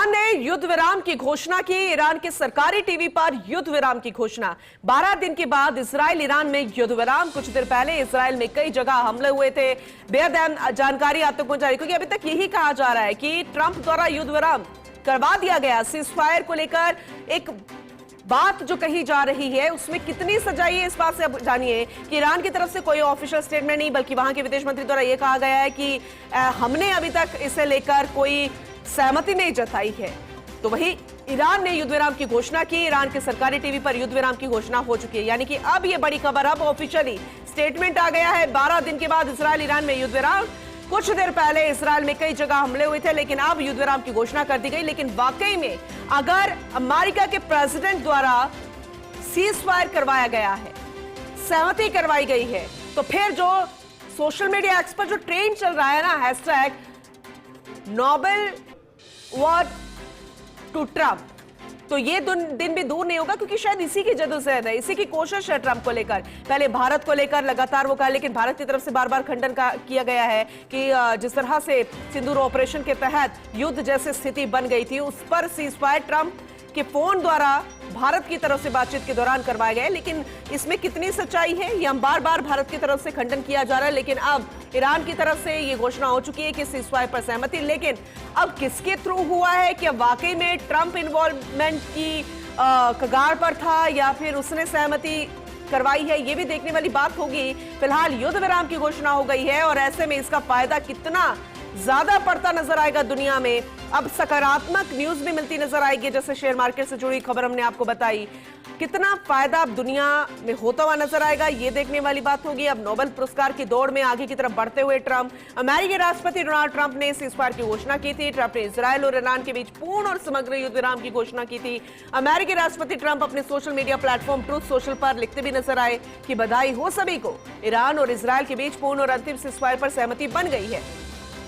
Iran ने युद्ध विराम की घोषणा की। ईरान के सरकारी टीवी पर युद्ध विराम की घोषणा 12 दिन के बाद इजराइल ईरान में युद्ध विराम। कुछ देर पहले इजराइल में कई जगह हमले हुए थे। बेहद अहम जानकारी आप तक पहुंचा रही, क्योंकि अभी तक यही कहा जा रहा है कि ट्रंप द्वारा युद्ध विराम करवा दिया गया। सीज फायर को लेकर एक बात जो कही जा रही है उसमें कितनी सच्चाई है, इस बात से अब जानिए कि ईरान की तरफ से कोई ऑफिशियल स्टेटमेंट नहीं, बल्कि वहां के विदेश मंत्री द्वारा यह कहा गया है कि हमने अभी तक इसे लेकर कोई सहमति नहीं जताई है। तो वही ईरान ने युद्ध विराम की घोषणा की। ईरान के सरकारी टीवी पर युद्ध विराम की घोषणा हो चुकी है, यानी कि अब यह बड़ी खबर, अब ऑफिशियली स्टेटमेंट आ गया है। 12 दिन के बाद इजराइल ईरान में युद्ध विराम। कुछ देर पहले इजराइल में कई जगह हमले हुए थे, लेकिन अब युद्ध विराम की घोषणा कर दी गई। लेकिन वाकई में अगर अमेरिका के प्रेसिडेंट द्वारा सीज फायर करवाया गया है, सहमति करवाई गई है, तो फिर जो सोशल मीडिया एक्स पर जो ट्रेंड चल रहा है ना, hashtag Nobel war to Trump, तो ये दिन भी दूर नहीं होगा, क्योंकि शायद इसी की जदोजहद है, इसी की कोशिश है ट्रंप को लेकर। पहले भारत को लेकर लगातार वो कहा, लेकिन भारत की तरफ से बार बार खंडन किया गया है कि जिस तरह से सिंदूर ऑपरेशन के तहत युद्ध जैसी स्थिति बन गई थी, उस पर सीज फायर ट्रंप के फोन द्वारा भारत की तरफ से बातचीत के दौरान करवाया गया। लेकिन इसमें कितनी सच्चाई है, ये हम बार बार भारत की तरफ से खंडन किया जा रहा है। लेकिन अब ईरान की तरफ से ये घोषणा हो चुकी है कि सीज फायर पर सहमति। लेकिन अब किसके थ्रू हुआ है, क्या वाकई में ट्रंप इन्वॉल्वमेंट की कगार पर था या फिर उसने सहमति करवाई है, ये भी देखने वाली बात होगी। फिलहाल युद्ध विराम की घोषणा हो गई है और ऐसे में इसका फायदा कितना ज्यादा पड़ता नजर आएगा दुनिया में। अब सकारात्मक न्यूज भी मिलती नजर आएगी, जैसे शेयर मार्केट से जुड़ी खबर हमने आपको बताई। कितना फायदा अब दुनिया में होता हुआ नजर आएगा, ये देखने वाली बात होगी। अब नोबेल पुरस्कार की दौड़ में आगे की तरफ बढ़ते हुए ट्रंप, अमेरिकी राष्ट्रपति डोनाल्ड ट्रंप ने सीज फायर की घोषणा की थी। ट्रंप ने इजरायल और ईरान के बीच पूर्ण और समग्र युद्ध विराम की घोषणा की थी। अमेरिकी राष्ट्रपति ट्रंप अपने social media platform truth social पर लिखते भी नजर आए कि बधाई हो सभी को, ईरान और इजरायल के बीच पूर्ण और अंतिम सीज फायर पर सहमति बन गई है।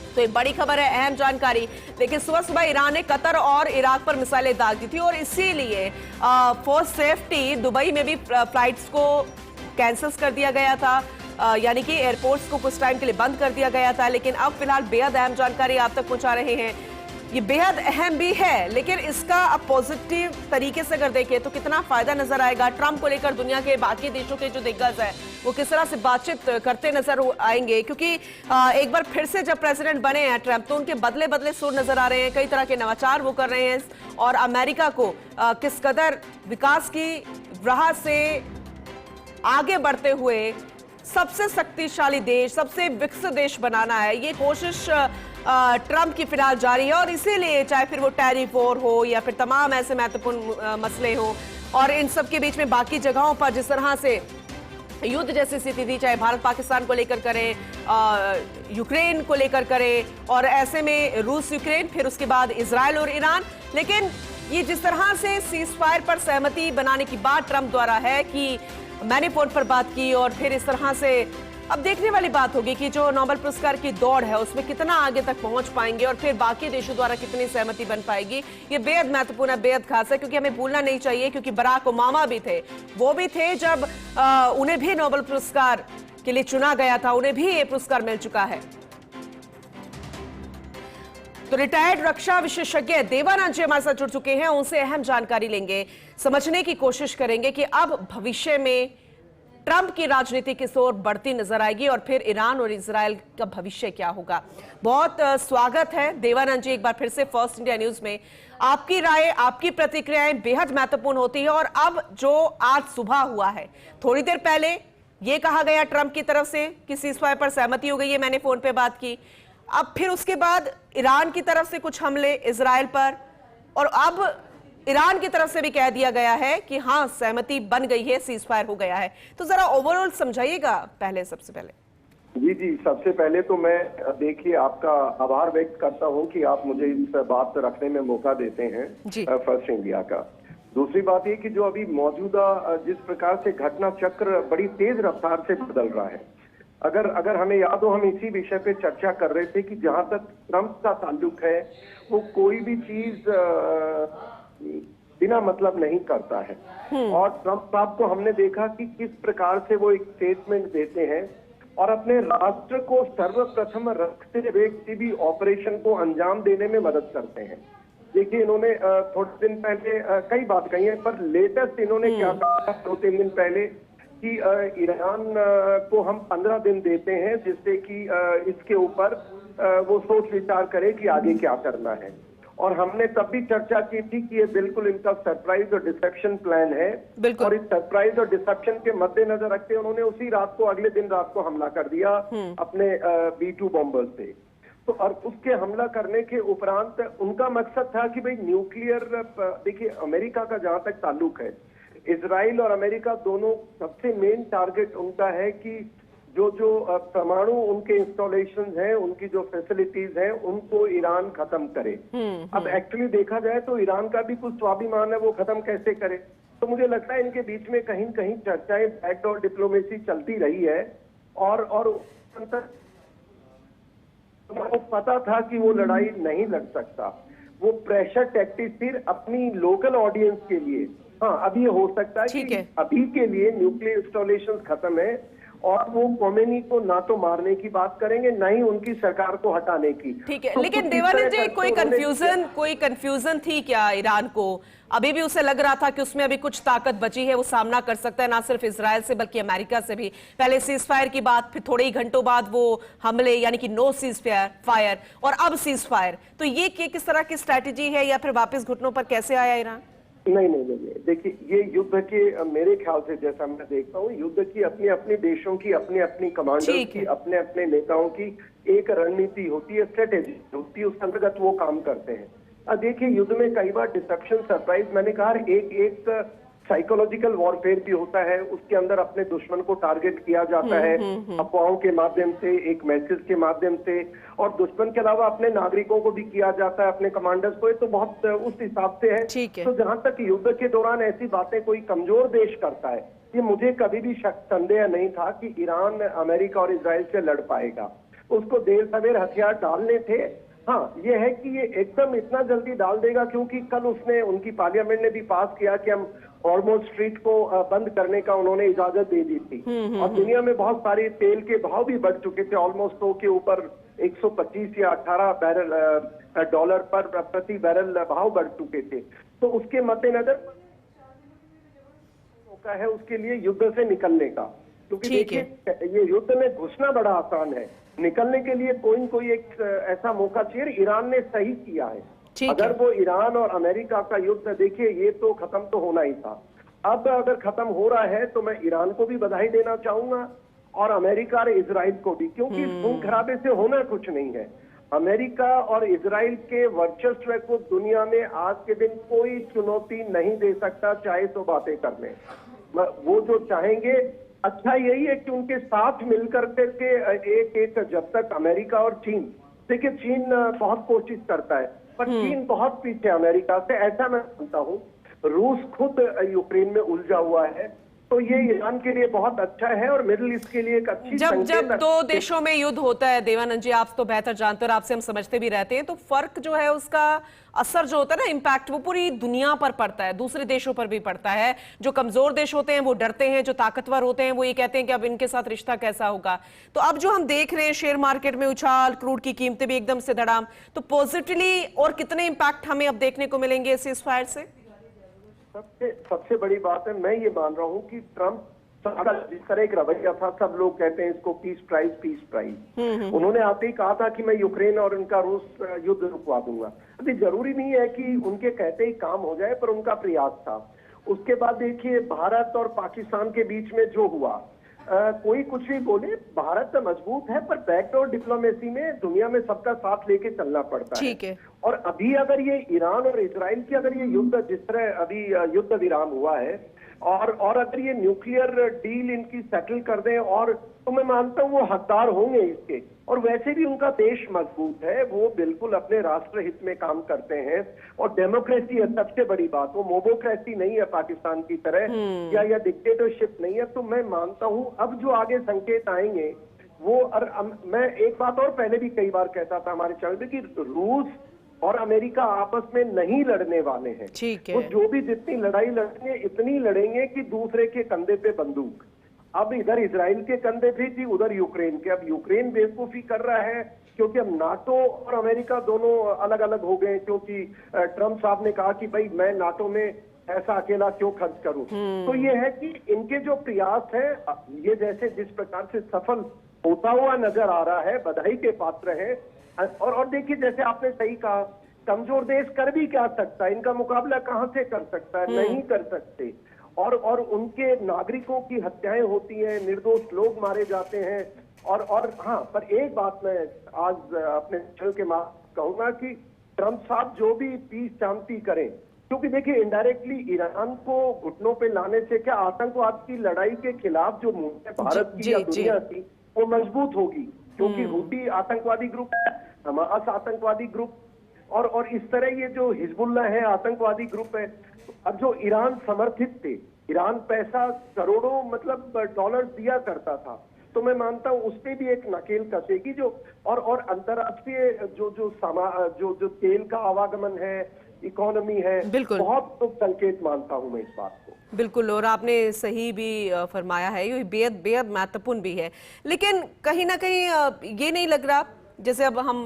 तो ये बड़ी खबर है, अहम जानकारी। लेकिन सुबह सुबह ईरान ने कतर और इराक पर मिसाइलें दाग दी थी और इसीलिए फॉर सेफ्टी दुबई में भी फ्लाइट्स को कैंसिल कर दिया गया था, यानी कि एयरपोर्ट्स को कुछ टाइम के लिए बंद कर दिया गया था। लेकिन अब फिलहाल बेहद अहम जानकारी आप तक पहुंचा रहे हैं। ये बेहद अहम भी है, लेकिन इसका अब पॉजिटिव तरीके से अगर देखें तो कितना फायदा नजर आएगा। ट्रंप को लेकर दुनिया के बाकी देशों के जो दिग्गज है वो किस तरह से बातचीत करते नजर आएंगे, क्योंकि एक बार फिर से जब प्रेसिडेंट बने हैं ट्रंप, तो उनके बदले बदले सुर नजर आ रहे हैं। कई तरह के नवाचार वो कर रहे हैं और अमेरिका को किस कदर विकास की राह से आगे बढ़ते हुए सबसे शक्तिशाली देश, सबसे विकसित देश बनाना है, ये कोशिश ट्रंप की फिलहाल जारी है। और इसीलिए चाहे फिर वो टैरिफ वॉर हो या फिर तमाम ऐसे महत्वपूर्ण मसले हों, और इन सब के बीच में बाकी जगहों पर जिस तरह से युद्ध जैसी स्थिति थी, चाहे भारत पाकिस्तान को लेकर करें, यूक्रेन को लेकर करें, और ऐसे में रूस यूक्रेन, फिर उसके बाद इजराइल और ईरान। लेकिन ये जिस तरह से सीज फायर पर सहमति बनाने की बात ट्रंप द्वारा है कि मैंने फोन पर बात की, और फिर इस तरह से अब देखने वाली बात होगी कि जो नोबेल पुरस्कार की दौड़ है उसमें कितना आगे तक पहुंच पाएंगे और फिर बाकी देशों द्वारा कितनी सहमति बन पाएगी। ये बेहद महत्वपूर्ण है, बेहद खास है, क्योंकि हमें भूलना नहीं चाहिए, क्योंकि बराक ओबामा भी थे, वो भी थे जब उन्हें भी नोबेल पुरस्कार के लिए चुना गया था, उन्हें भी ये पुरस्कार मिल चुका है। तो रिटायर्ड रक्षा विशेषज्ञ देवानंद जी हमारे साथ जुड़ चुके हैं, उनसे अहम जानकारी लेंगे, समझने की कोशिश करेंगे कि अब भविष्य में ट्रंप की राजनीति किस ओर बढ़ती नजर आएगी और फिर ईरान और इजराइल का भविष्य क्या होगा। बहुत स्वागत है देवानंद जी एक बार फिर से फर्स्ट इंडिया न्यूज में। आपकी राय, आपकी प्रतिक्रियाएं बेहद महत्वपूर्ण होती है। और अब जो आज सुबह हुआ है, थोड़ी देर पहले यह कहा गया ट्रंप की तरफ से कि सीज फायर पर सहमति हो गई है, मैंने फोन पे बात की। अब फिर उसके बाद ईरान की तरफ से कुछ हमले इजराइल पर, और अब ईरान की तरफ से भी कह दिया गया है कि हाँ सहमति बन गई है, सीज फायर हो गया है। तो जरा ओवरऑल समझाइएगा पहले, सबसे पहले। जी, सबसे पहले तो मैं देखिए आपका आभार व्यक्त करता हूं कि आप मुझे इस बात रखने में मौका देते हैं फर्स्ट इंडिया का। दूसरी बात ये कि जो अभी मौजूदा जिस प्रकार से घटना चक्र बड़ी तेज रफ्तार से बदल रहा है, अगर हमें याद हो, हम इसी विषय पे चर्चा कर रहे थे कि जहां तक ट्रंप का ताल्लुक है, वो कोई भी चीज बिना मतलब नहीं करता है। और ट्रंप साहब को हमने देखा कि किस प्रकार से वो एक स्टेटमेंट देते हैं और अपने राष्ट्र को सर्वप्रथम रखते हुए किसी भी ऑपरेशन को अंजाम देने में मदद करते हैं। देखिए इन्होंने थोड़े दिन पहले कई बात कही है, पर लेटेस्ट इन्होंने क्या कहा 2-3 दिन पहले कि ईरान को हम 15 दिन देते हैं जिससे कि इसके ऊपर वो सोच विचार करे कि आगे क्या करना है। और हमने तब भी चर्चा की थी कि ये बिल्कुल इनका सरप्राइज और डिसेप्शन प्लान है, और इस सरप्राइज और डिसेप्शन के मद्देनजर रखते उन्होंने उसी रात को, अगले दिन रात को हमला कर दिया अपने B-2 बॉम्बर से। तो और उसके हमला करने के उपरांत उनका मकसद था कि भाई न्यूक्लियर, देखिए अमेरिका का जहां तक ताल्लुक है, इजराइल और अमेरिका दोनों सबसे मेन टारगेट उनका है कि जो परमाणु उनके इंस्टॉलेशन हैं, उनकी जो फैसिलिटीज हैं, उनको ईरान खत्म करे। अब एक्चुअली देखा जाए तो ईरान का भी कुछ स्वाभिमान है, वो खत्म कैसे करे। तो मुझे लगता है इनके बीच में कहीं कहीं चर्चाएं, बैकडोर डिप्लोमेसी चलती रही है, और वो पता था कि वो लड़ाई नहीं लड़ सकता। वो प्रेशर टैक्टिक्स थी अपनी लोकल ऑडियंस के लिए। हाँ, अभी ये हो सकता है कि अभी के लिए न्यूक्लियर इंस्टॉलेशन खत्म है, और वो खोमेनी को ना तो मारने की बात करेंगे, ना ही उनकी सरकार को हटाने की। ठीक है, लेकिन देवानंद जी कोई कंफ्यूजन थी क्या ईरान को? अभी भी उसे लग रहा था कि उसमें अभी कुछ ताकत बची है, वो सामना कर सकता है ना सिर्फ इजराइल से बल्कि अमेरिका से भी। पहले सीज फायर की बात, फिर थोड़े ही घंटों बाद वो हमले, यानी कि नो सीज फायर, और अब सीज फायर। तो ये किस तरह की स्ट्रैटेजी है, या फिर वापस घुटनों पर कैसे आया ईरान? नहीं, देखिए ये युद्ध के मेरे ख्याल से, जैसा मैं देखता हूँ, युद्ध की अपने अपने देशों की, अपने अपनी कमांडर की, अपने अपने नेताओं की एक रणनीति होती है, स्ट्रेटेजी होती है, उस अंतर्गत वो काम करते हैं। अब देखिए युद्ध में कई बार डिसेप्शन, सरप्राइज, मैंने कहा एक साइकोलॉजिकल वॉरफेयर भी होता है, उसके अंदर अपने दुश्मन को टारगेट किया जाता है अफवाहों के माध्यम से, एक मैसेज के माध्यम से, और दुश्मन के अलावा अपने नागरिकों को भी किया जाता है, अपने कमांडर्स को। तो बहुत उस हिसाब से है। तो जहां तक युद्ध के दौरान ऐसी बातें कोई कमजोर देश करता है, ये मुझे कभी भी संदेह नहीं था कि ईरान अमेरिका और इजराइल से लड़ पाएगा। उसको देर सवेर हथियार डालने थे। हाँ, ये है कि ये एकदम इतना जल्दी डाल देगा, क्योंकि कल उसने, उनकी पार्लियामेंट ने भी पास किया कि हम हॉर्मुज़ स्ट्रीट को बंद करने का उन्होंने इजाजत दे दी थी। और दुनिया में बहुत सारे तेल के भाव भी बढ़ चुके थे, ऑलमोस्ट 100 के ऊपर 125 या 18 डॉलर पर प्रति बैरल भाव बढ़ चुके थे। तो उसके मद्देनजर मौका है उसके लिए युद्ध से निकलने का, क्योंकि देखिए ये युद्ध में घुसना बड़ा आसान है, निकलने के लिए कोई न कोई एक ऐसा मौका चाहिए। ईरान ने सही किया है। अगर वो ईरान और अमेरिका का युद्ध, देखिए ये तो खत्म तो होना ही था, अब अगर खत्म हो रहा है तो मैं ईरान को भी बधाई देना चाहूंगा, और अमेरिका और इजराइल को भी, क्योंकि खून खराबे से होना कुछ नहीं है। अमेरिका और इजराइल के वर्चस्व को दुनिया में आज के दिन कोई चुनौती नहीं दे सकता, चाहे तो बातें कर लें। वो जो चाहेंगे, अच्छा यही है कि उनके साथ मिलकर के एक जब तक अमेरिका और चीन, देखिए चीन बहुत कोशिश करता है, पर चीन बहुत पीछे अमेरिका से, ऐसा मैं मानता हूँ। रूस खुद यूक्रेन में उलझा हुआ है, तो ये ईरान के लिए बहुत अच्छा है, और मिडिल ईस्ट के लिए एक अच्छी जब दो देशों में युद्ध होता है, देवानंद जी आप तो बेहतर जानते हैं और आपसे हम समझते भी रहते हैं, तो फर्क जो है उसका असर जो होता है ना, इम्पैक्ट, वो पूरी दुनिया पर पड़ता है, दूसरे देशों पर भी पड़ता है। जो कमजोर देश होते हैं वो डरते हैं, जो ताकतवर होते हैं वो ये कहते हैं कि अब इनके साथ रिश्ता कैसा होगा। तो अब जो हम देख रहे हैं शेयर मार्केट में उछाल, क्रूड की कीमतें भी एकदम से धड़ाम, तो पॉजिटिवली और कितने इंपैक्ट हमें अब देखने को मिलेंगे सीज फायर से? सबसे बड़ी बात है, मैं ये मान रहा हूँ कि ट्रंप का जिस तरह एक रवैया था, सब लोग कहते हैं इसको पीस प्राइज। उन्होंने आते ही कहा था कि मैं यूक्रेन और उनका रूस युद्ध रुकवा दूंगा। अभी जरूरी नहीं है कि उनके कहते ही काम हो जाए, पर उनका प्रयास था। उसके बाद देखिए भारत और पाकिस्तान के बीच में जो हुआ, कोई कुछ भी बोले, भारत मजबूत है, पर बैकडोर डिप्लोमेसी में दुनिया में सबका साथ लेके चलना पड़ता है। और अभी अगर ये ईरान और इजराइल की अगर ये युद्ध, जिस तरह अभी युद्ध विराम हुआ है, और अगर ये न्यूक्लियर डील इनकी सेटल कर दें, और तो मैं मानता हूँ वो हकदार होंगे इसके। और वैसे भी उनका देश मजबूत है, वो बिल्कुल अपने राष्ट्र हित में काम करते हैं, और डेमोक्रेसी है सबसे बड़ी बात, वो मोबोक्रेसी नहीं है पाकिस्तान की तरह, या डिक्टेटरशिप नहीं है। तो मैं मानता हूँ अब जो आगे संकेत आएंगे वो, और मैं एक बात और पहले भी कई बार कहता था हमारे चैनल पे कि रूस और अमेरिका आपस में नहीं लड़ने वाले हैं। वो जो भी जितनी लड़ाई लड़ेंगे, इतनी लड़ेंगे कि दूसरे के कंधे पे बंदूक। अब इधर इजराइल के कंधे पे थी, उधर यूक्रेन के। अब यूक्रेन बेवकूफी कर रहा है, क्योंकि अब नाटो और अमेरिका दोनों अलग अलग हो गए, क्योंकि ट्रम्प साहब ने कहा कि भाई मैं नाटो में ऐसा अकेला क्यों खर्च करूं। तो ये है कि इनके जो प्रयास है ये जैसे जिस प्रकार से सफल होता हुआ नजर आ रहा है, बधाई के पात्र है। और देखिए जैसे आपने सही कहा, कमजोर देश कर भी क्या सकता है, इनका मुकाबला कहां से कर सकता है, नहीं कर सकते। और उनके नागरिकों की हत्याएं होती हैं, निर्दोष लोग मारे जाते हैं। और हाँ, पर एक बात मैं आज अपने चल के कहूंगा कि ट्रम्प साहब जो भी पीस शांति करें, क्योंकि देखिए इनडायरेक्टली ईरान को घुटनों पे लाने से क्या आतंकवाद की लड़ाई के खिलाफ जो मूवमेंट भारत की या दुनिया की वो मजबूत होगी, क्योंकि हुती आतंकवादी ग्रुप, हमास आतंकवादी ग्रुप और इस तरह ये जो हिजबुल्ला है आतंकवादी ग्रुप है। अब जो ईरान समर्थित थे, ईरान पैसा करोड़ों मतलब डॉलर दिया करता था, तो मैं मानता हूं उस पे भी एक नकेल कसेगी। जो और अंतरराष्ट्रीय जो तेल का आवागमन है, इकोनॉमी है, बहुत तो संकेत मानता हूं मैं इस बात को। बिल्कुल, और आपने सही भी फरमाया है, ये बेहद महत्वपूर्ण भी है। लेकिन कहीं ना कहीं ये नहीं लग रहा, जैसे अब हम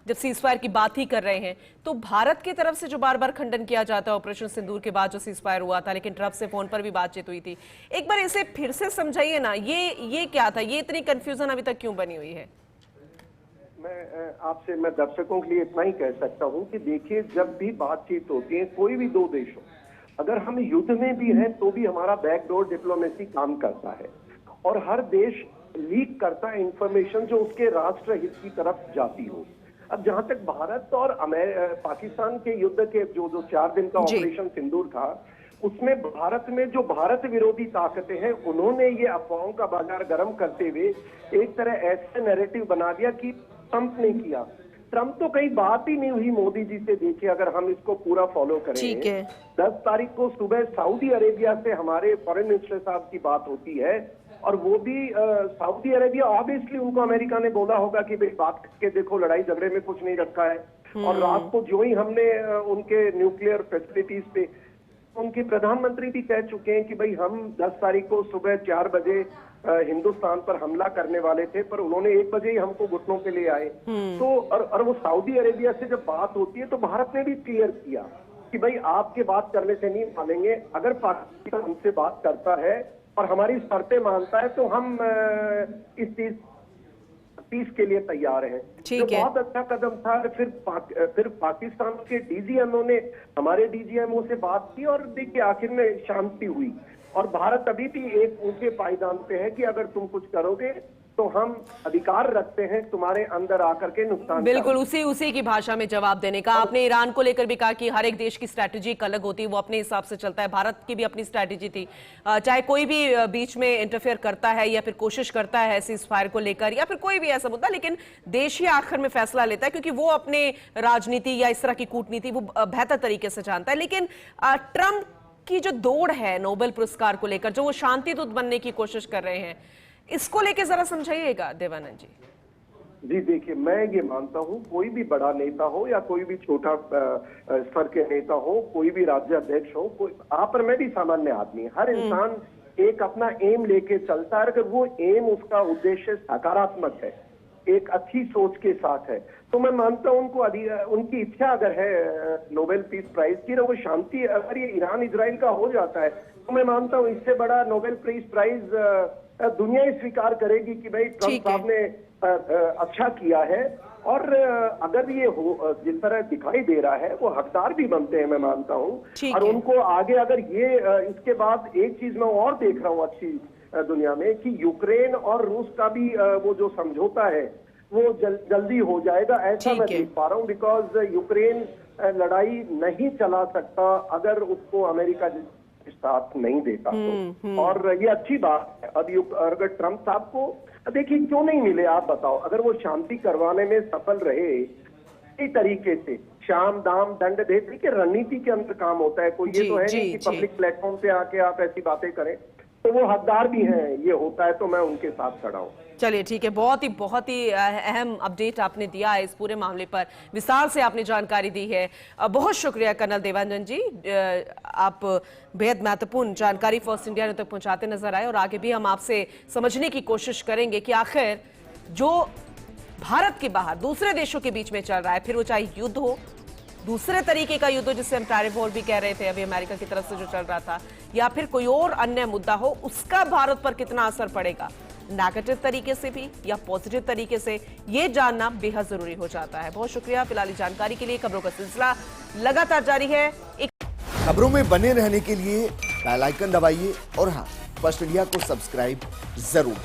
जब सीजफायर की बात ही कर रहे हैं, तो भारत की तरफ से जो बार बार खंडन किया जाता है ऑपरेशन सिंदूर के बाद जो सीजफायर हुआ था, लेकिन ट्रम्प से फोन पर भी बातचीत हुई थी, एक बार इसे फिर से समझाइए ना, ये क्या था, ये इतनी कंफ्यूजन अभी तक क्यों बनी हुई है? मैं दर्शकों के लिए इतना ही कह सकता हूं कि देखिए जब भी बातचीत होती है कोई भी दो देशों, अगर हम युद्ध में भी हैं तो भी हमारा बैकडोर डिप्लोमेसी काम करता है और हर देश लीक करता है इंफॉर्मेशन जो उसके राष्ट्र हित की तरफ जाती हो। अब जहां तक भारत और पाकिस्तान के युद्ध के जो 4 दिन का ऑपरेशन सिंदूर था, उसमें भारत में जो भारत विरोधी ताकतें हैं उन्होंने ये अफवाहों का बाजार गर्म करते हुए एक तरह ऐसा नैरेटिव बना दिया कि ट्रम्प ने किया। ट्रम्प तो कहीं बात ही नहीं हुई मोदी जी से। देखिए अगर हम इसको पूरा फॉलो करें, 10 तारीख को सुबह सऊदी अरेबिया से हमारे फॉरेन मिनिस्टर साहब की बात होती है और वो भी सऊदी अरेबिया, ऑब्वियसली उनको अमेरिका ने बोला होगा कि भाई बात करके देखो, लड़ाई झगड़े में कुछ नहीं रखा है। और रात को जो ही हमने उनके न्यूक्लियर फैसिलिटीज पे, उनके प्रधानमंत्री भी कह चुके हैं कि भाई हम 10 तारीख को सुबह 4 बजे हिंदुस्तान पर हमला करने वाले थे, पर उन्होंने 1 बजे ही हमको घुटनों पे ले आए। तो और वो सऊदी अरेबिया से जब बात होती है तो भारत ने भी क्लियर किया कि भाई आपके बात करने से नहीं मानेंगे, अगर पाकिस्तान हमसे बात करता है और हमारी शर्तें मानता है तो हम इस चीज के लिए तैयार हैं। जो बहुत अच्छा कदम था। फिर पाकिस्तान के डीजीएमओ ने हमारे डीजीएमओ से बात की और देखिए आखिर में शांति हुई और भारत अभी भी एक ऊंचे पायदान पे है कि अगर तुम कुछ करोगे तो हम अधिकार रखते हैं तुम्हारे अंदर आकर के नुकसान। बिल्कुल उसी की भाषा में जवाब देने का। आपने ईरान को लेकर भी कहा कि हर एक देश की स्ट्रैटेजी अलग होती है, वो अपने हिसाब से चलता है। भारत की भी अपनी स्ट्रैटेजी थी, चाहे कोई भी बीच में इंटरफेयर करता है या फिर कोशिश करता है सीज फायर को लेकर या फिर कोई भी ऐसा मुद्दा, लेकिन देश ही आखिर में फैसला लेता है क्योंकि वो अपने राजनीति या इस तरह की कूटनीति वो बेहतर तरीके से जानता है। लेकिन ट्रंप की जो दौड़ है नोबेल पुरस्कार को लेकर, जो वो शांति दूत बनने की कोशिश कर रहे हैं, इसको लेके जरा समझाइएगा देवानंद जी। जी देखिए, मैं ये मानता हूँ कोई भी बड़ा नेता हो या कोई भी छोटा स्तर के नेता हो, कोई भी राज्य अध्यक्ष हो, कोई आप और मैं भी सामान्य आदमी, हर इंसान एक अपना एम लेके चलता है। अगर वो एम, उसका उद्देश्य सकारात्मक है, एक अच्छी सोच के साथ है, तो मैं मानता हूं उनकी इच्छा अगर है नोबेल पीस प्राइज की, वो शांति, अगर ये ईरान इजराइल का हो जाता है तो मैं मानता हूं इससे बड़ा नोबेल पीस प्राइज दुनिया ही स्वीकार करेगी कि भाई ट्रम्प साहब ने अच्छा किया है। और अगर ये हो जिस तरह दिखाई दे रहा है, वो हकदार भी बनते हैं, मैं मानता हूँ। और उनको आगे अगर ये इसके बाद एक चीज मैं और देख रहा हूँ अच्छी दुनिया में कि यूक्रेन और रूस का भी वो जो समझौता है वो जल्दी हो जाएगा, ऐसा मैं देख पा रहा हूँ। बिकॉज यूक्रेन लड़ाई नहीं चला सकता अगर उसको अमेरिका साथ नहीं देता तो। और ये अच्छी बात है। अब अगर ट्रम्प साहब को देखिए क्यों नहीं मिले, आप बताओ, अगर वो शांति करवाने में सफल रहे इस तरीके से, शाम दाम दंड देते कि रणनीति के अंदर काम होता है, कोई ये तो है नहीं कि पब्लिक प्लेटफॉर्म पे आके आप ऐसी बातें करें, तो वो हकदार भी हैं, ये होता है तो मैं उनके साथ खड़ा हूँ। चलिए ठीक है, बहुत ही अहम अपडेट आपने दिया है, इस पूरे मामले पर विस्तार से आपने जानकारी दी है। बहुत शुक्रिया कर्नल देवानंद जी, आप बेहद महत्वपूर्ण जानकारी फर्स्ट इंडिया तक पहुंचाते नजर आए और आगे भी हम आपसे समझने की कोशिश करेंगे कि आखिर जो भारत के बाहर दूसरे देशों के बीच में चल रहा है, फिर वो चाहे युद्ध हो, दूसरे तरीके का युद्ध जिससे हम टैरिफ वॉर भी कह रहे थे अभी अमेरिका की तरफ से जो चल रहा था, या फिर कोई और अन्य मुद्दा हो, उसका भारत पर कितना असर पड़ेगा, नेगेटिव तरीके से भी या पॉजिटिव तरीके से, ये जानना बेहद जरूरी हो जाता है। बहुत शुक्रिया फिलहाल जानकारी के लिए। खबरों का सिलसिला लगातार जारी है। खबरों में बने रहने के लिए बेल आइकन दबाइए और हाँ, फर्स्ट इंडिया को सब्सक्राइब जरूर।